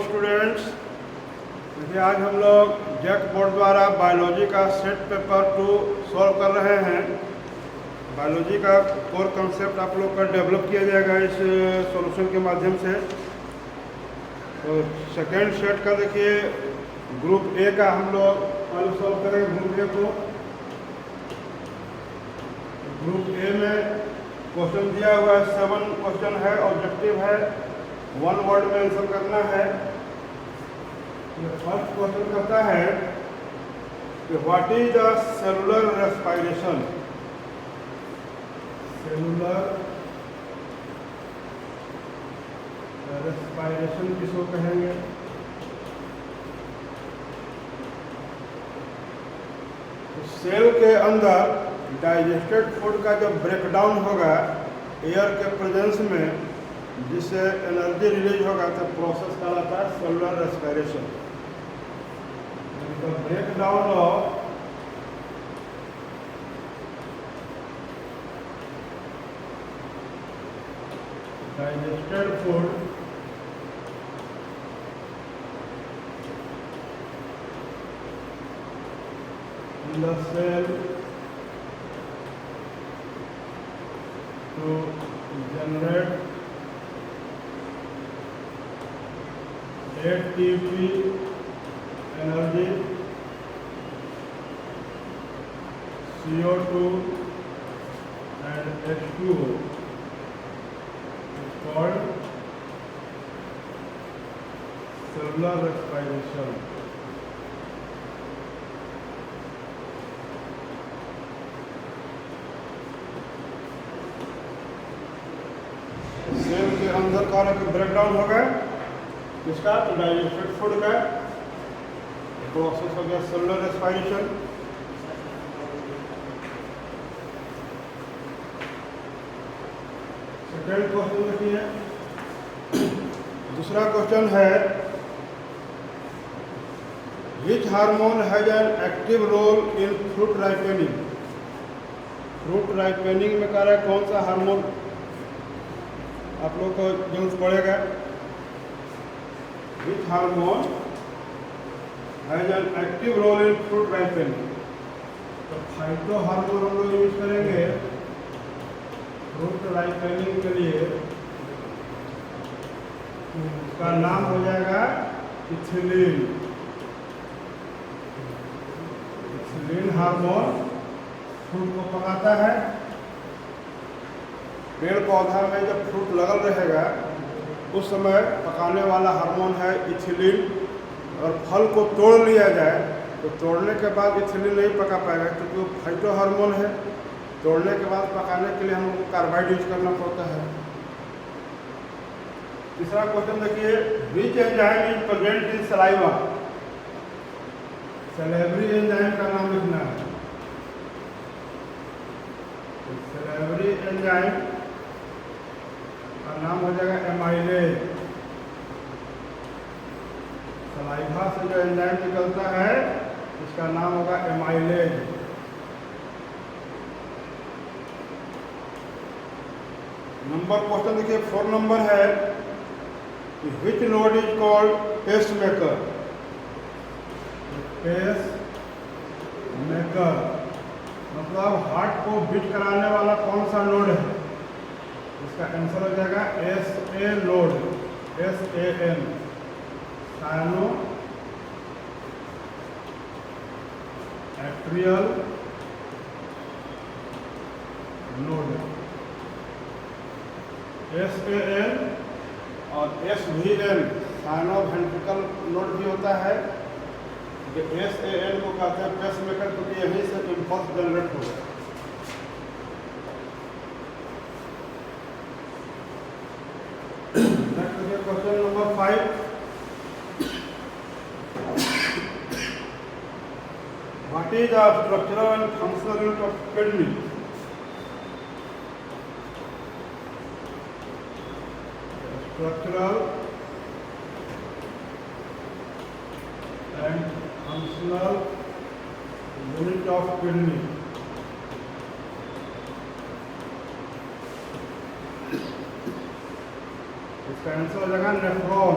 Students, देखिए आज हम लोग जैक बोर्ड द्वारा बायोलॉजी का सेट पेपर 2 सॉल्व कर रहे हैं। बायोलॉजी का कोर कंसेप्ट आप लोग का डेवलप किया जाएगा इस सॉल्यूशन के माध्यम से। तो सेकेंड सेट का देखिए ग्रुप ए का हम लोग कल सॉल्व करेंगे। ग्रुप ए को ग्रुप ए में क्वेश्चन दिया हुआ है, 7 क्वेश्चन है, ऑब्जेक्टिव है, 1 वर्ड में आंसर करना है। फर्स्ट क्वेश्चन कहता है कि what is the cellular respiration. Cellular respiration किसको कहेंगे? तो सेल के अंदर डाइजेस्टेड फूड का जब ब्रेकडाउन होगा एयर के प्रेजेंस में, जिससे एनर्जी रिलीज होगा, तो प्रोसेस कहलाता है cellular respiration. The breakdown of digested food in the cell to generate ATP energy, CO2 and H2O is called cellular respiration. Cell के अंदर का ब्रेकडाउन हो गया, इसका तो डाइजेस्टेड फूड का प्रोसेस हो गया सेलुलर रेस्पिरेशन। सेकेंड क्वेश्चन देखिए, दूसरा क्वेश्चन है which hormone has an active role in fruit ripening. Fruit ripening में कह रहा है कौन सा हार्मोन आप लोग को जरूरत पड़ेगा। Which hormone has an active role in fruit ripening. तो फाइटो हार्मोन हम लोग यूज करेंगे फ्रूट राइपेनिंग के लिए। उसका नाम हो जाएगा इथिलीन। इथिलीन हार्मोन फ्रूट को पकाता है। पेड़ पौधा में जब फ्रूट लगल रहेगा उस समय पकाने वाला हार्मोन है इथिलीन। और फल को तोड़ लिया जाए तो तोड़ने के बाद इथिलीन नहीं पका पाएगा, क्योंकि वो फाइटो हार्मोन है। तोड़ने के बाद पकाने के लिए हमको कार्बाइड यूज करना पड़ता है। तीसरा क्वेश्चन देखिए, which enzyme is present in saliva. Salivary enzyme का नाम लिखना है। सलेवरी एंजाइम का नाम हो जाएगा एमाइलेज। सलाइवा से जो एंजाइम निकलता है इसका नाम होगा एमाइलेज। नंबर क्वेश्चन देखिए 4 नंबर है कि which node is called pacemaker. Pacemaker मतलब हार्ट को बीट कराने वाला कौन सा नोड है? इसका आंसर हो जाएगा SA node. SAN cyano atrial node. SAN और SVN साइनो वेंट्रिकल नोड भी होता है। SAN को कहते हैं पेस मेकर, क्योंकि यहीं से इम्पल्स जनरेट होगा। Question number 5, what is the structural and functional unit of kidney. Structural and functional unit of kidney. इसका आंसर हो जाएगा नेफ्रॉन।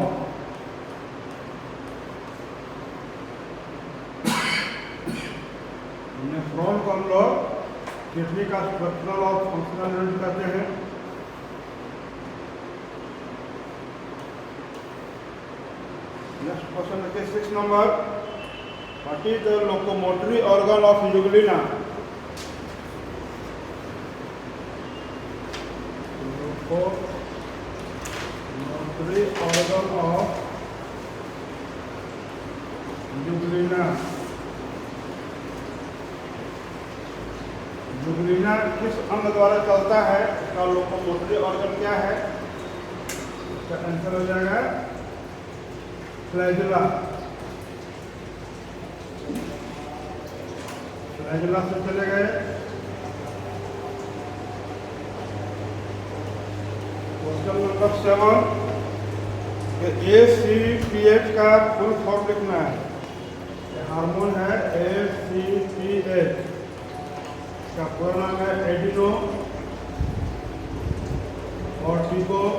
कंट्रोल को हम लोग किडनी का स्ट्रक्चरल और फंक्शनल यूनिट कहते हैं। नेक्स्ट क्वेश्चन देखिए 6 number, what is the locomotory organ of Jugulina? Locomotory organ of Jugulina. Jugulina किस अंग द्वारा चलता है? इसका लोकोमोटरी ऑर्गन क्या है? इसका आंसर हो जाएगा फ्लैजुला। फ्लैजुला से चले गए। क्वेश्चन नंबर 7, ACTH का फुल फॉर्म लिखना है। हार्मोन है ACTH, इसका पूरा नाम है adeno corticotropic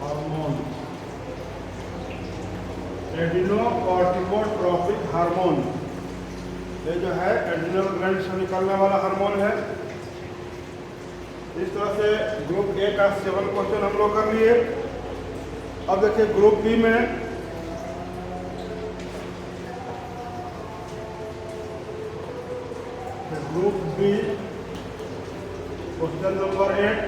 hormone. Adeno corticotropic hormone, ये जो है एड्रिनल ग्लैंड से निकलने वाला हार्मोन है। इस तरह से ग्रुप ए का 7 क्वेश्चन हम लोग कर लिए। अब देखिए ग्रुप बी में group B question number 8,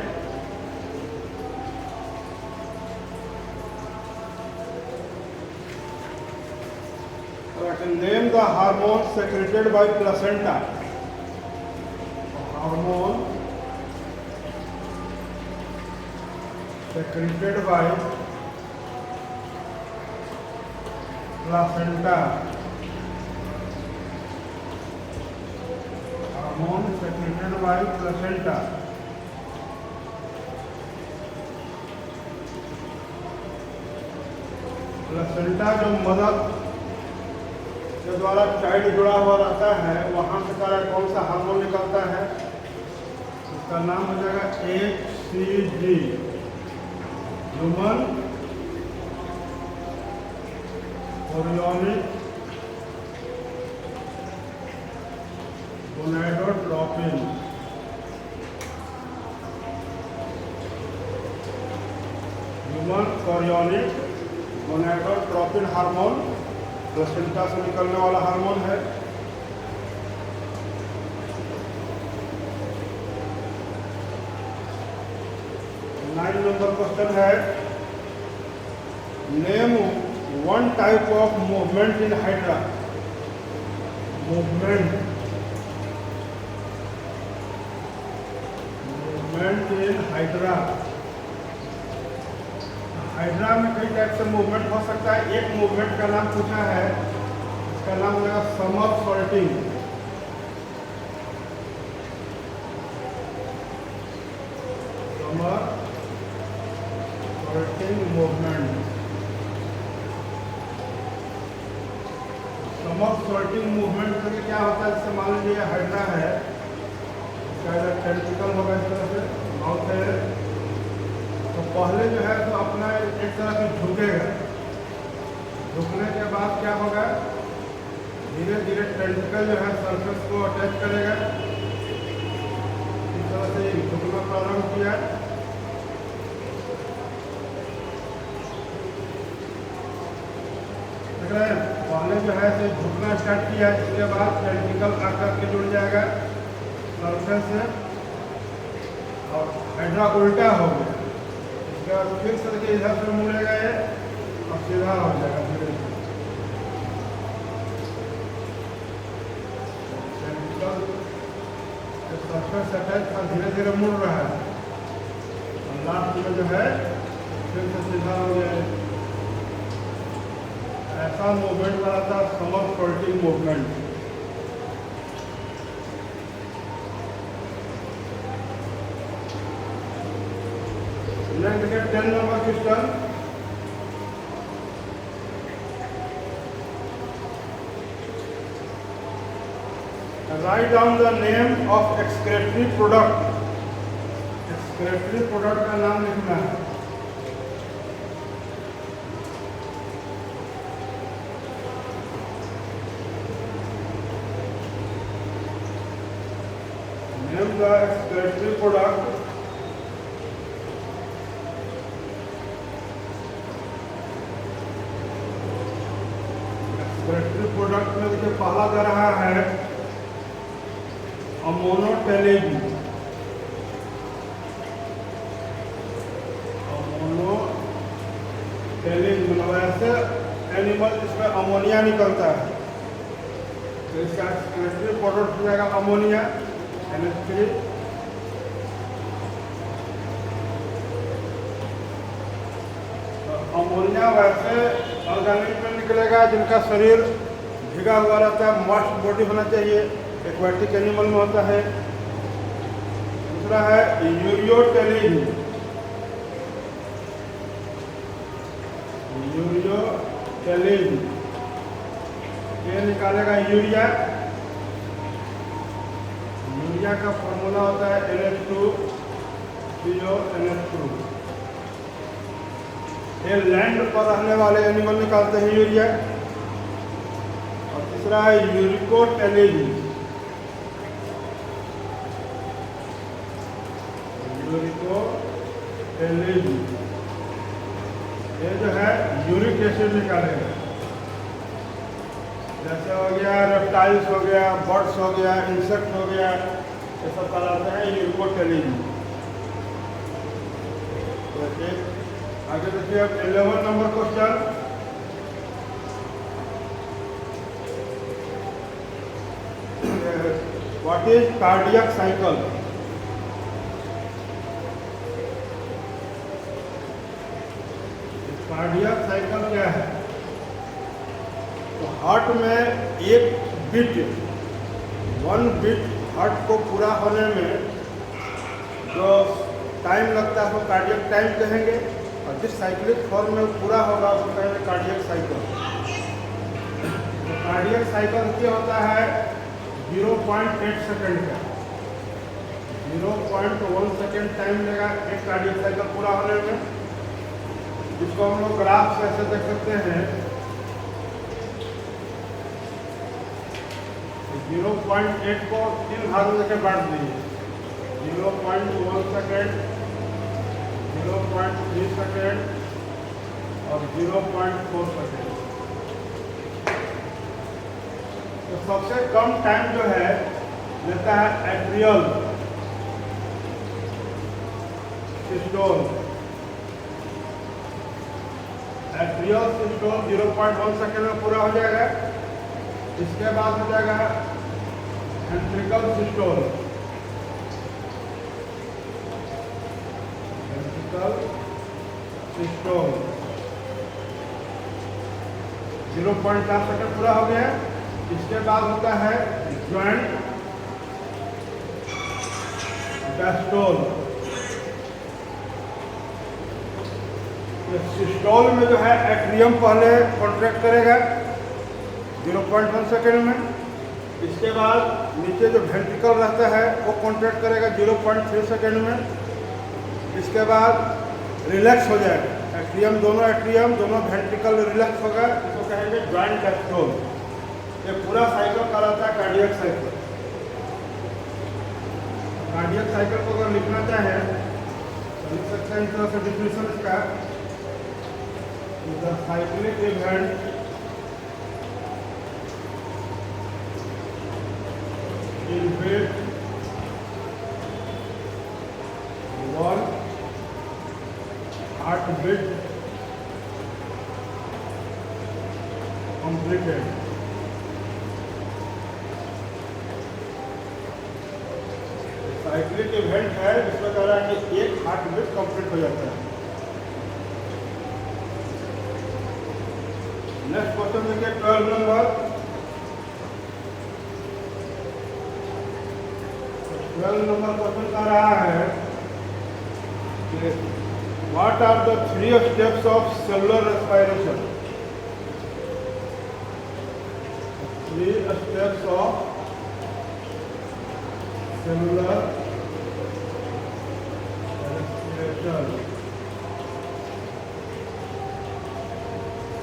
name the hormone secreted by placenta. Hormone secreted by placenta। Hormone secreted by placenta। Placenta जो मदर के द्वारा चाइल्ड जुड़ा हुआ रहता है, वहां से सारा कौन सा हार्मोन निकलता है? इसका नाम हो जाएगा HCG, human chorionic gonadotropin. Human chorionic gonadotropin hormone placenta से निकलने वाला हार्मोन है। नंबर क्वेश्चन है, name one type of movement in hydra. Movement in hydra. Hydra में कई टाइप से मूवमेंट हो सकता है। एक मूवमेंट का नाम पूछा है, इसका नाम होगा समरसॉल्टिंग। मूवमेंट। समरसॉल्टिंग मूवमेंट करके क्या होता है? जैसे मान लीजिए हाइड्रा है, इसका टेंटिकल होगा इस तरह से, माउथ है, तो पहले जो है तो अपना एक तरह से झुकेगा। झुकने के बाद क्या होगा? धीरे धीरे टेंटिकल जो है सरफेस को अटैच करेगा। इस तरह से झुकना प्रारंभ किया। पहले जो है से झुकना स्टार्ट किया, इसके बाद टेंटिकल आकर के जुड़ जाएगा सरफेस से और हाइड्रा उल्टा हो गया। इसके बाद फिर से देखिए इधर से मुड़ेगा ये और सीधा हो जाएगा धीरे धीरे। टेंटिकल सरफेस अटैच और धीरे धीरे मुड़ रहा है और लास्ट में जो है फिर से सीधा हो गया। ऐसा मूवमेंट बना था somersaulting movement. Next 10 number question, right down the name of excretory product. Excretory product का नाम लिखना है। name the expiratory product. Expiratory product में देखिए पहला दे रहा है अमोनोटेलेजी। अमोनोटेलेजी मतलब ऐसे एनिमल जिसमें अमोनिया निकलता है, तो इसका एक्सप्रेटरी प्रोडक्ट हो जाएगा अमोनिया NH3। अमोनिया वैसे ऑर्गेनिक में निकलेगा जिनका शरीर भीगा हुआ रहता है, मॉइस्ट बॉडी होना चाहिए, एक्वाटिक एनिमल में होता है। दूसरा है यूरियोटेलेजी। यूरियोटेलेजी ये निकालेगा यूरिया। यूरिया का फॉर्मूला होता है NH2CO NH2। ये लैंड पर रहने वाले एनिमल निकालते हैं यूरिया। और तीसरा है यूरिकोटेलेजी। यूरिकोटेलेजी ये जो है यूरिक एसिड निकालेगा। जैसे हो गया रेप्टाइल्स हो गया, बर्ड्स हो गया, इंसेक्ट हो गया, ये सब कहलाते हैं यूरिकोटेलेजी। आगे देखिए अब 11 number question. What is cardiac cycle? Cardiac cycle क्या है? तो हार्ट में एक बीट, 1 बीट हार्ट को पूरा होने में जो टाइम लगता है वो कार्डियक टाइम कहेंगे, और जिस साइक्लिक फॉर्म में पूरा होगा उसको कहेंगे कार्डियक साइकिल। तो कार्डियक साइकिल क्या होता है? 0.8 सेकेंड का, 0.1 सेकेंड टाइम लेगा एक कार्डियक साइकिल पूरा होने में, जिसको हम लोग ग्राफ से ऐसे देख सकते हैं। 0.8 को 3 भागों में बांट दीजिए, 0.1 सेकेंड, 0.3 सेकेंड और 0.4 सेकेंड। तो सबसे कम टाइम जो है लेता है atrial systole. Atrial systole 0.1 second में पूरा हो जाएगा। इसके बाद हो जाएगा वेंट्रिकल सिस्टोल। सिस्टोल 0.4 सेकेंड पूरा हो गया। इसके बाद होता है ज्वाइंट डायस्टोल। सिस्टोल में जो है एट्रियम पहले कॉन्ट्रैक्ट करेगा 0.1 सेकेंड में। इसके बाद नीचे जो वेंट्रिकल रहता है वो कॉन्ट्रैक्ट करेगा 0.3 सेकेंड में। इसके बाद रिलैक्स हो जाएगा एट्रियम, दोनों वेंट्रिकल रिलैक्स होगा, इसको कहेंगे ज्वाइंट डायस्टोल। ये पूरा साइकिल कहलाता है कार्डियक साइकिल। कार्डियक साइकिल को अगर लिखना चाहें तो लिख सकते हैं इस तरह से डिफिनेशन इसका, the cyclic event in which one heartbeat completed। Cyclic event है जिसमें कह रहा है कि एक हार्टबीट कंप्लीट हो जाता है। नेक्स्ट क्वेश्चन देखिए 12 नंबर। 12 नंबर क्वेश्चन का रहा है कि what are the 3 steps of cellular respiration? 3 steps of cellular respiration.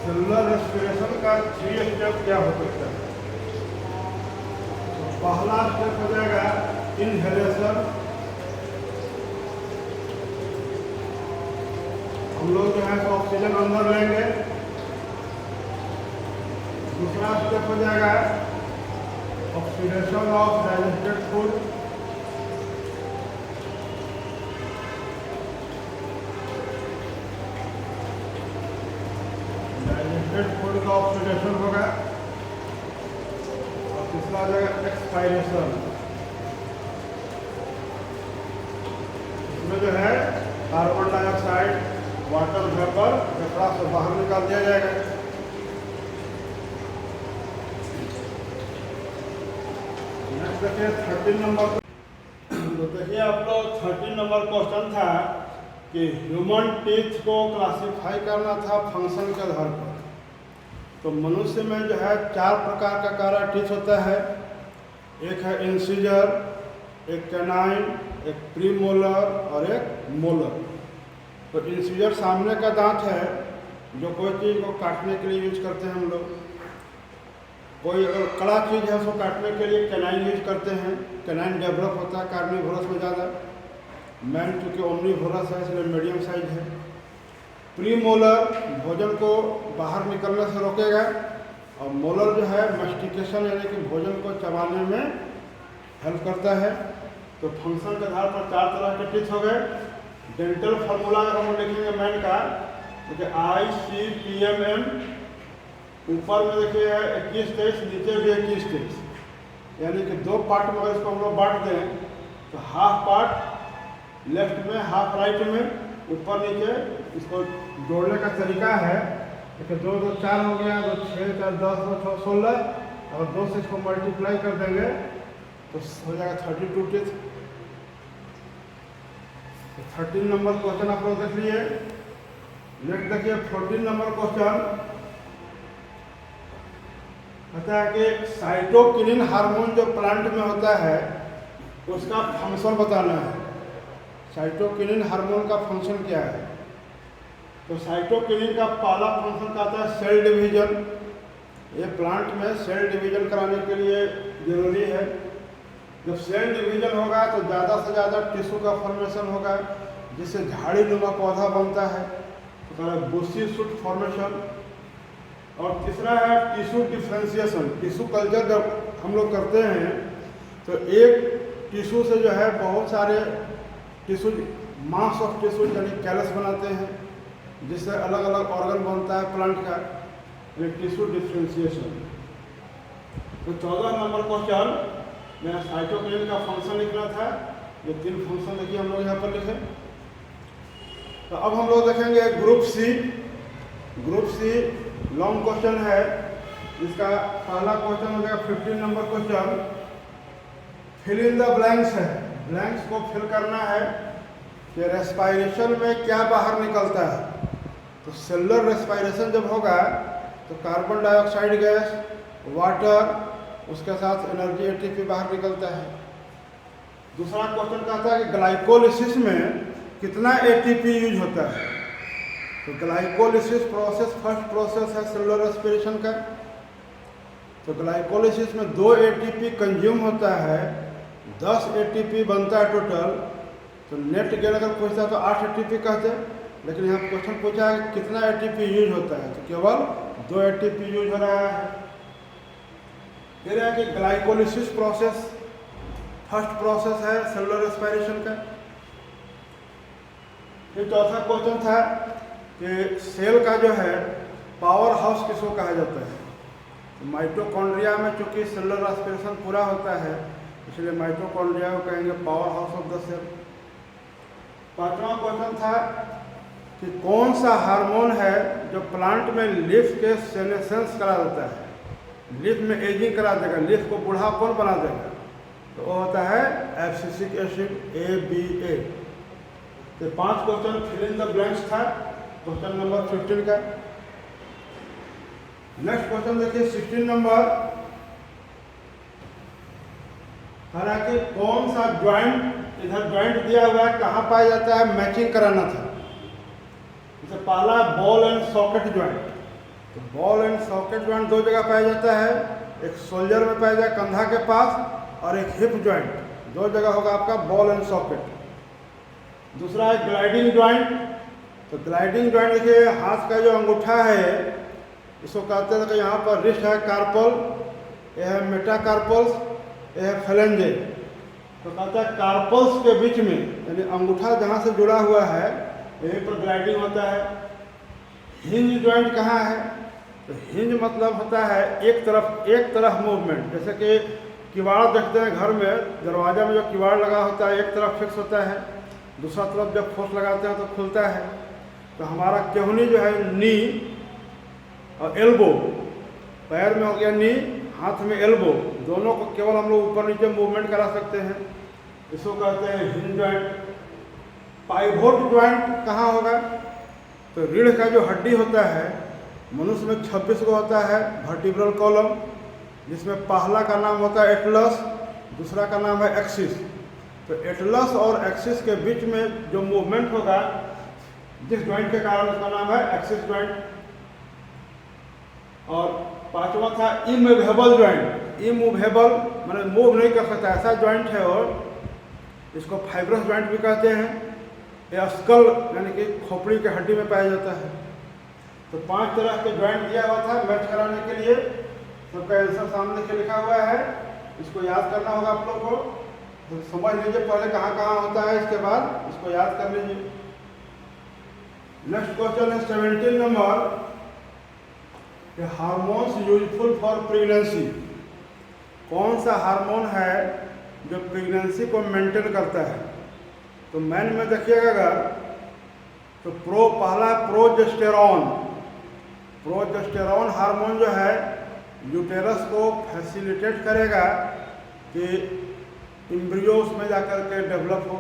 Cellular respiration का 3 स्टेप क्या हो सकता है? तो पहला स्टेप हो जाएगा इनहेलेशन। ऑक्सीजन अंदर लेंगे। दूसरा स्टेप हो जाएगा oxidation of digested food. Digested food का ऑक्सीडेशन होगा। और तीसरा हो जाएगा एक्सपायरेशन। इसमें जो है कार्बन डाइऑक्साइड, वाटर वेपर फेफड़ा से बाहर निकाल दिया जाएगा। नेक्स्ट देखिए 13 नंबर। तो देखिए आप लोग 13 नंबर क्वेश्चन था कि ह्यूमन टीथ को क्लासिफाई करना था फंक्शन के आधार पर। तो मनुष्य में जो है 4 प्रकार का कारा टीथ होता है। एक है इंसीजर, एक कैनाइन, एक प्रीमोलर और एक मोलर। तो इंसीजर सामने का दांत है जो कोई चीज़ को काटने के लिए यूज करते हैं हम लोग। कोई अगर कड़ा चीज़ है उसको काटने के लिए कैनाइन यूज करते हैं। कैनाइन डेवलप होता है कार्निवोरस में ज़्यादा। मैन चूँकि ओमनीवोरस है इसलिए मीडियम साइज है। प्रीमोलर भोजन को बाहर निकलने से रोकेगा और मोलर जो है मैस्टिकेशन यानी कि भोजन को चबाने में हेल्प करता है। तो फंक्शन के आधार पर 4 तरह के टीथ हो गए। डेंटल फार्मूला अगर हम लिखेंगे मैन का, देखिए ICPMM, ऊपर में देखिए 21 तेईस, नीचे भी 21 तेईस, यानी कि 2 पार्ट में अगर इसको हम लोग बांट दें तो हाफ पार्ट लेफ्ट में, हाफ राइट में, ऊपर नीचे। इसको जोड़ने का तरीका है, देखिए 2 2 4 हो गया, 2 6 4 10 2 6 16, और 2 से इसको मल्टीप्लाई कर देंगे तो हो जाएगा 32 टीथ। 13 नंबर क्वेश्चन आप लोग देख लिए। नेक्स्ट देखिए 14 नंबर क्वेश्चन कहता है कि साइटोकिनिन हार्मोन जो प्लांट में होता है उसका फंक्शन बताना है। साइटोकिनिन हार्मोन का फंक्शन क्या है? तो साइटोकिनिन का पहला फंक्शन कहता है सेल डिवीजन। ये प्लांट में सेल डिवीजन कराने के लिए जरूरी है। जब सेल डिवीजन होगा तो ज़्यादा से ज़्यादा टिश्यू का फॉर्मेशन होगा जिससे झाड़ी नुमा पौधा बनता है, तो कहता है बुशी शूट फॉर्मेशन। और तीसरा है टिश्यू डिफ्रेंशिएशन। टिश्यू कल्चर जब हम लोग करते हैं तो एक टिश्यू से जो है बहुत सारे टिश्यू, मास ऑफ टिश्यू यानी कैलस बनाते हैं जिससे अलग अलग ऑर्गन बनता है प्लांट का, ये टिश्यू डिफ्रेंशिएशन। तो 14 नंबर क्वेश्चन में साइटोकिनिन का फंक्शन लिखना था। ये 3 फंक्शन देखिए हम लोग यहाँ पर लिखे। तो अब हम लोग देखेंगे group C. Group C long question है। इसका पहला क्वेश्चन हो गया 15 number question, fill in the blanks है। ब्लैंक्स को फिल करना है कि रेस्पायरेशन में क्या बाहर निकलता है। तो सेलुलर रेस्पायरेशन जब होगा तो कार्बन डाइऑक्साइड गैस, वाटर, उसके साथ एनर्जी एटीपी बाहर निकलता है। दूसरा क्वेश्चन कहता है कि ग्लाइकोलिसिस में कितना एटीपी यूज होता है। तो ग्लाइकोलिसिस प्रोसेस फर्स्ट प्रोसेस है सेलुलर रेस्पिरेशन का। तो ग्लाइकोलिसिस में 2 एटीपी कंज्यूम होता है, 10 एटीपी बनता है टोटल। तो नेट गेन अगर पूछता है तो 8 एटीपी कहते हैं, लेकिन यहाँ क्वेश्चन पूछा है कितना एटीपी यूज होता है, तो केवल 2 एटीपी यूज हो रहा है। फिर है कि ग्लाइकोलिसिस प्रोसेस फर्स्ट प्रोसेस है सेलुलर रेस्पिरेशन का। फिर चौथा क्वेश्चन था कि सेल का जो है पावर हाउस किसको कहा जाता है। तो माइटोकॉन्ड्रिया में चूंकि सेलुलर रेस्पिरेशन पूरा होता है इसलिए माइटोकॉन्ड्रिया को कहेंगे power house of the cell. पांचवा क्वेश्चन था कि कौन सा हार्मोन है जो प्लांट में लीफ के सेनेसेंस करा देता है, लीफ में एजिंग करा देगा, लीफ को बूढ़ा कौन बना देगा। तो वो होता है एब्सिसिक एसिड ABA। तो 5 question fill in the blanks था क्वेश्चन नंबर 15 का। नेक्स्ट क्वेश्चन देखिए 16 नंबर, हालांकि कौन सा ज्वाइंट, इधर ज्वाइंट दिया हुआ है कहाँ पाया जाता है, मैचिंग कराना था। जैसे पहला बॉल एंड सॉकेट ज्वाइंट। तो बॉल एंड सॉकेट ज्वाइंट 2 जगह पाया जाता है, एक शोल्डर में पाया जाए कंधा के पास, और एक हिप ज्वाइंट 2 जगह होगा आपका बॉल एंड सॉकेट। दूसरा है ग्लाइडिंग ज्वाइंट। तो तो ग्लाइडिंग जॉइंट देखिए, हाथ का जो अंगूठा है इसको कहते हैं कि यहाँ पर रिस्ट है कार्पल, यह है मेटाकार्पल्स, यह है फेलेंजे। तो कहता है कार्पल्स के बीच में, यानी अंगूठा जहाँ से जुड़ा हुआ है यहीं पर ग्लाइडिंग होता है। हिंज जॉइंट कहाँ है? तो हिंज मतलब होता है एक तरफ मूवमेंट। जैसे कि किवाड़ देखते हैं घर में, दरवाजा में जो किवाड़ लगा होता है एक तरफ फिक्स होता है, दूसरा तरफ जब फोर्स लगाते हैं तो खुलता है। तो हमारा केहनी जो है नी और एल्बो, पैर में हो गया नी, हाथ में एल्बो, दोनों को केवल हम लोग ऊपर नीचे मूवमेंट करा सकते हैं, इसको कहते हैं हिंज जॉइंट। पाइवोट जॉइंट कहाँ होगा? तो रीढ़ का जो हड्डी होता है, मनुष्य में 26 को होता है वर्टिब्रल कॉलम, जिसमें पहला का नाम होता है एटलस, दूसरा का नाम है एक्सिस। तो एटलस और एक्सिस के बीच में जो मूवमेंट होगा जिस जॉइंट के कारण, उसका नाम है एक्सिस जॉइंट। और पांचवा था इमूवेबल जॉइंट। इमूवेबल माने मूव नहीं कर सकता, ऐसा जॉइंट है, और इसको फाइब्रस जॉइंट भी कहते हैं। यह स्कल यानी कि खोपड़ी के हड्डी में पाया जाता है। तो 5 तरह के जॉइंट दिया हुआ था मैच कराने के लिए, सबका आंसर सामने के लिखा हुआ है, इसको याद करना होगा आप लोग को। तो समझ लीजिए पहले कहाँ कहाँ होता है, इसके बाद इसको याद कर लीजिए। नेक्स्ट क्वेश्चन है 17 number, hormones useful for pregnancy. कौन सा हार्मोन है जो प्रेगनेंसी को मेंटेन करता है? तो मैन में देखिएगा तो पहला प्रोजेस्टेरॉन। प्रोजेस्टेरॉन हार्मोन जो है यूटेरस को फैसिलिटेट करेगा कि एम्ब्रियो उसमें जाकर के डेवलप हो,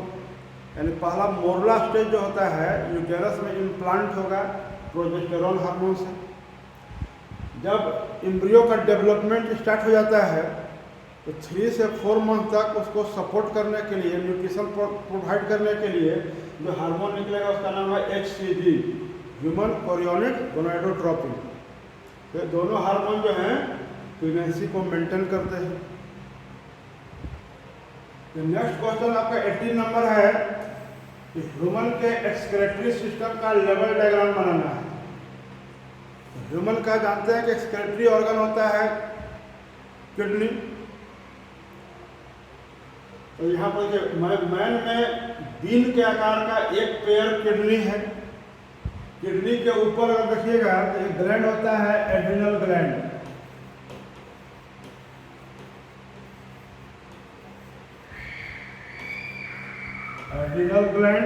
यानी पहला मोरला स्टेज जो होता है यूटेरस में इम्प्लांट होगा प्रोजेस्टेरॉन हार्मोन से। जब एम्ब्रियो का डेवलपमेंट स्टार्ट हो जाता है तो 3 से 4 मंथ तक उसको सपोर्ट करने के लिए, न्यूट्रिशन प्रोवाइड करने के लिए जो हार्मोन निकलेगा उसका नाम है HCG, ह्यूमन कोरियोनिक गोनाडोट्रोपिन। तो दोनों हार्मोन जो हैं प्रेगनेंसी को मेंटेन करते हैं। तो नेक्स्ट क्वेश्चन आपका 18 नंबर है कि ह्यूमन के एक्सक्रेटरी सिस्टम का लेवल डायग्राम बनाना है। ह्यूमन का जानते हैं कि एक्सक्रेटरी ऑर्गन होता है किडनी। तो यहाँ पर मैन में बीन के आकार का एक पेयर किडनी है। किडनी के ऊपर अगर देखिएगा तो एक ग्लैंड होता है एड्रिनल ग्लैंड। एड्रिनल ग्लैंड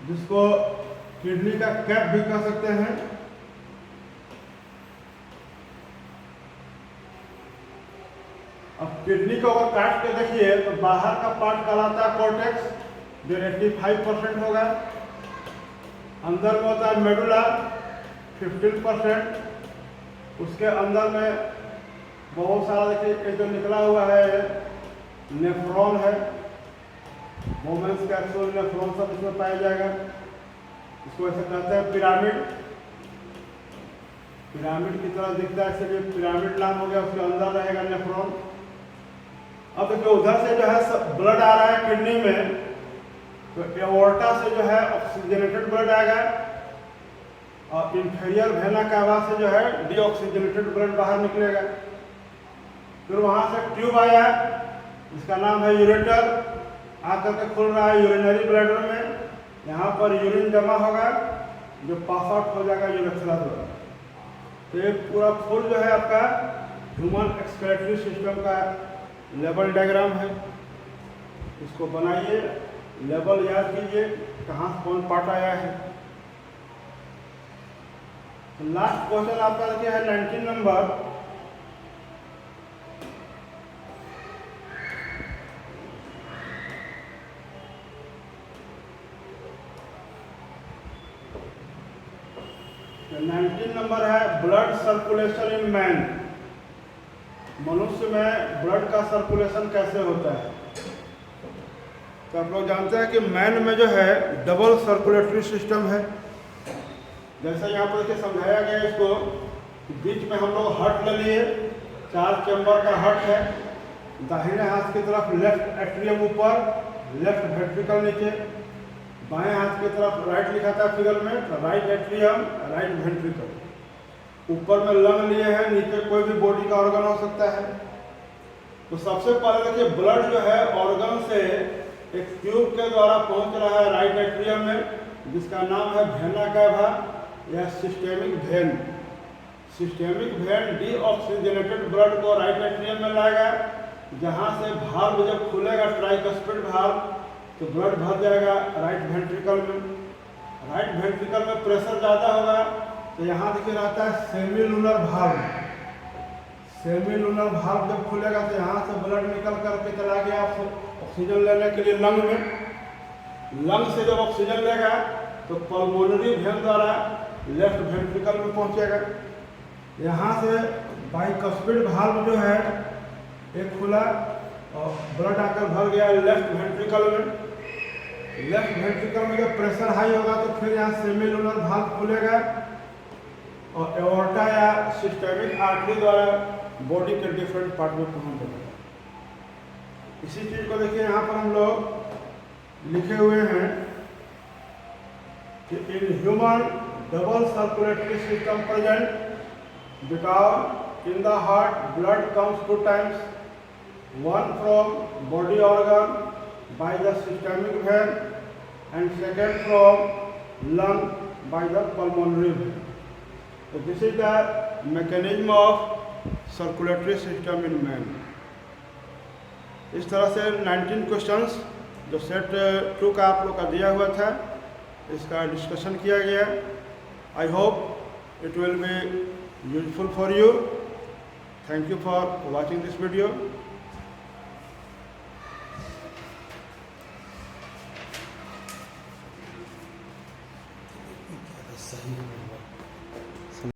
जिसको किडनी का कैप भी कह सकते हैं। अब किडनी को अगर काट के देखिए तो बाहर का पार्ट कहलाता है कॉर्टेक्स, जो 85% होगा। अंदर में होता है मेडुला 15%। उसके अंदर में बहुत सारा देखिए जो निकला हुआ है नेफ्रॉन है, वोमेन्स कैप्सूल नेफ्रॉन सब इसमें पाया जाएगा। इसको ऐसे कहते हैं पिरामिड। पिरामिड की तरह दिखता है इसलिए पिरामिड नाम हो गया। उसके अंदर रहेगा नेफ्रॉन। अब देखिए उधर से जो है ब्लड आ रहा है किडनी में, तो एओर्टा से जो है ऑक्सीजनेटेड ब्लड आएगा और इंफीरियर वेना कावा से जो है डीऑक्सीजनेटेड ब्लड बाहर निकलेगा। फिर वहाँ से ट्यूब आया, इसका नाम है यूरेटर, आकर के खुल रहा है यूरिनरी ब्लैडर में। यहाँ पर यूरिन जमा होगा जो पास आउट हो जाएगा यूरेथ्रा द्वारा। तो ये पूरा फुल जो है आपका ह्यूमन एक्सक्रेटरी सिस्टम का लेवल डायग्राम है। इसको बनाइए, लेवल याद कीजिए कहाँ से कौन पार्ट आया है। तो लास्ट क्वेश्चन आपका देखिए है 19 नंबर। तो 19 नंबर है ब्लड सर्कुलेशन इन मैन। मनुष्य में ब्लड का सर्कुलेशन कैसे होता है? तो आप लोग जानते हैं कि मैन में जो है डबल सर्कुलेटरी सिस्टम है। जैसे यहाँ पर देखिए समझाया गया इसको, बीच में हम लोग हार्ट ले लिए, 4 चैम्बर का हार्ट है। दाहिने हाथ की तरफ लेफ्ट एट्रियम ऊपर, लेफ्ट वेंट्रिकल नीचे, बाएं हाथ की तरफ राइट लिखा था फिगर में, तो राइट एट्रियम, राइट वेंट्रिकल। ऊपर में लंग लिए हैं, नीचे कोई भी बॉडी का ऑर्गन हो सकता है। तो सबसे पहले देखिए, ब्लड जो है ऑर्गन से एक ट्यूब के द्वारा पहुंच रहा है राइट एट्रियम में, जिसका नाम है वेना कैवा या systemic when. Systemic when deoxygenated blood को राइट एट्रियम में लाएगा, जहां से भाल्व जब खुलेगा ट्राइकस्पिड भाल्व, तो ब्लड भर जाएगा राइट वेंट्रिकल में। राइट वेंट्रिकल में प्रेशर ज़्यादा होगा, तो यहाँ देखिए रहता है सेमीलुनर भाल्व। सेमीलुनर भाल्व जब खुलेगा तो यहाँ से ब्लड निकल करके चला गया ऑक्सीजन लेने के लिए लंग में। लंग से जब ऑक्सीजन लेगा तो पल्मोनरी वेन द्वारा लेफ्ट वेंट्रिकल में पहुँचेगा। यहाँ से बाइकस्पिड भाल्व जो है एक खुला और ब्लड आकर भर गया लेफ्ट वेंट्रिकल में। लेफ्ट वेंट्रिकल में जब प्रेशर हाई होगा तो फिर यहाँ सेमीलुनर भाल्व खुलेगा और एओर्टा या सिस्टेमिक आर्टरी द्वारा बॉडी के डिफरेंट पार्ट में पहुंच जाएगा। इसी चीज को देखिए, यहाँ पर हम लोग लिखे हुए हैं कि in human double circulatory system present, because in the heart blood comes 2 times, one from body organ by the systemic vein and second from lung by the pulmonary vein. So this is the mechanism of circulatory system in man. इस तरह से 19 questions जो set 2 का आप लोग का दिया हुआ था, इसका डिस्कशन किया गया। I hope it will be useful for you. Thank you for watching this video. सही